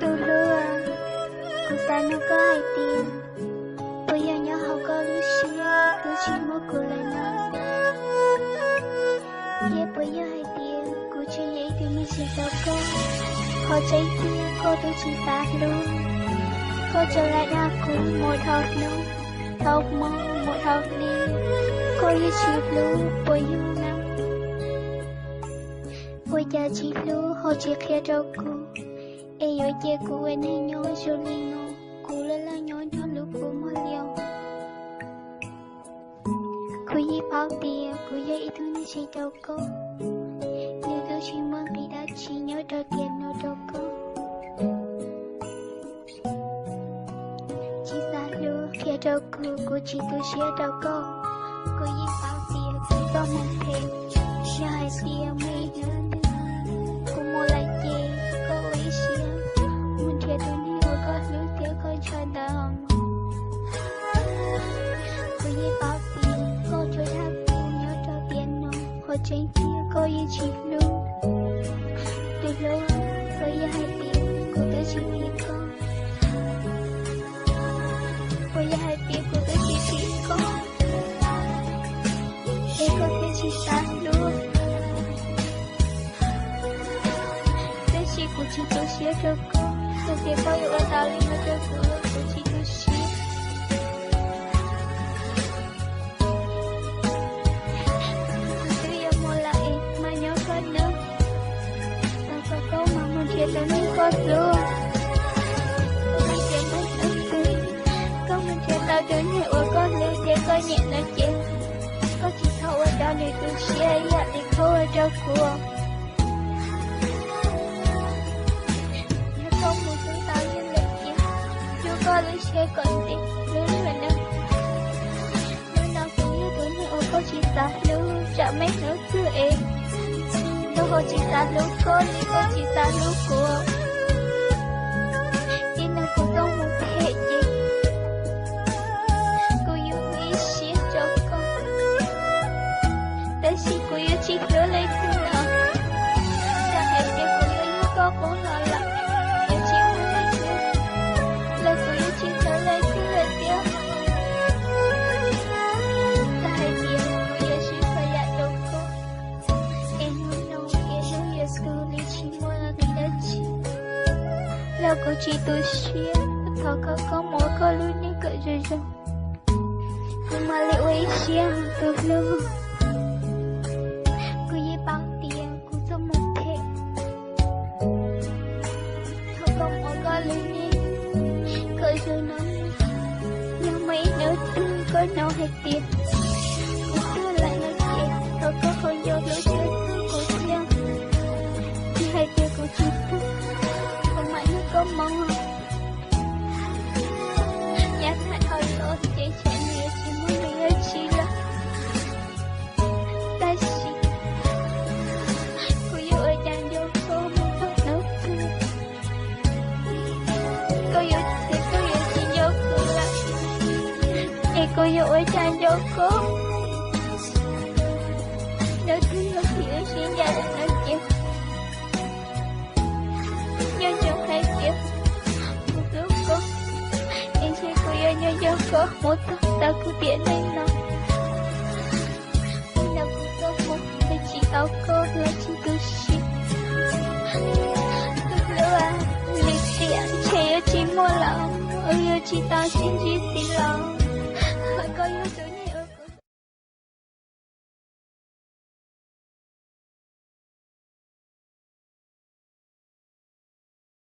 Tôi lừa cô ta nó có hai tiền. Bây giờ nhỏ học có lưu xia tôi chỉ muốn cô lại nói. Yeah, bây giờ hai tiền cô chơi vậy thì mình sẽ đâu có. Họ chạy tiền cô tôi chỉ ta luôn. Cô trở lại đa cùng một học nữa. Học mong một học đi. Cô yêu chịu luôn bây giờ năm. Bây giờ chỉ luôn họ chỉ khía đâu cô. Ê yo che cô anh ấy nhớ cho linh ngô. Cô là nhớ cho lúc cô mà liều. Cô yi bao tiền cô dạy thứ như sẽ đâu có. Nếu tôi chỉ mong thì đã chỉ nhớ cho tiền nó đâu có. Chỉ xa lưu khía đâu cô chỉ tôi sẽ đâu có. Cô yi bao tiền cô có mong thêm. Sẽ hai tiền mấy nữa. Cô mua lại chê cô ý xia. Muốn thiệt tôi ní cô có lưu tiếc cô cho đồng. Cô yi bao tiền cô cho thác cô nhớ cho tiền nó. Cô tranh kia cô yi chỉ lưu. Từ lâu cô yi hai tiền cô tới chỉ thiệt cô. Cô yi hai tiền cô tới chỉ thiệt cô. Để cô tới chỉ sáng luôn. Tới chỉ cô chỉ tôi xía cho cô. Tôi tiếc cô yêu ở tao lên nó cho cô. Cô chỉ tôi xía. Tôi yêu mua lại mà nhớ có nữa. Tao có câu mà muốn thiệt là nên có luôn. Mình thiệt mất ức tươi. Câu mình thiệt tao đến hệ ủa có lưu thiệt có nhẹ nó chết. Có chỉ thâu ở đó để tôi xía dạ để khâu ở đâu của. Nếu không muốn chúng ta như lệ chết. Chú có lưu xía còn gì lưu rồi nữa. Nếu nào cũng như tôi như ủa có chỉ ta lưu. Chả mấy nữa cứ em. Nếu có chỉ ta lưu có thì có chỉ ta lưu của. Đi nào cũng không một hệ gì. Cô yêu ý xía cho con. Tới khi cô yêu chỉ nhớ lấy thương nào. Cha hãy để cô yêu nhớ có bố lo lại. Yêu chỉ muốn lấy thương. Lời cô yêu chỉ nhớ lấy thương lời tiếc. Ta hãy biết cô yêu chỉ phải lại đâu cô. Em muốn nông kia nông yêu school đi chỉ muốn là đi đã chỉ. Là cô chỉ tôi xía. Thọ có mỗi có luôn đi cỡ rồi rồi. Nhưng mà liệu ấy xía tôi lưu. Cô yi bao tiền cô sống một thế. Thọ không mỗi có luôn đi cỡ rồi nó. Nhưng mấy nữa tương có nào hay tiền. Cô đưa lại nó tiền. Thọ có không vô lối chơi thương cô xem. Chỉ hay tiền cô chỉ thương. Còn mãi nó có mong. Nhát hại hơi lỗi chỉ chạy nghĩa chỉ muốn mình ơi chỉ là. Ta chỉ cô yêu ở chàng vô cô muốn thoát nấu thương. Cô yêu thì cô yêu chỉ vô cô là. Ê cô yêu ở chàng vô cô. Nếu thương lúc thì ơi xin gia đình nói chuyện. Nhớ trong hai kiếp. Một lúc cô em sẽ cô yêu nhớ vô cô. Một tóc ta cứ tiện lên nó. Em nào cũng có một cái chỉ áo cô là chỉ tôi xịt. Tôi lưu lịch tiện trẻ yêu chỉ mua lòng. Ôi yêu chỉ ta xin chỉ tình lòng. Hỏi có yêu tôi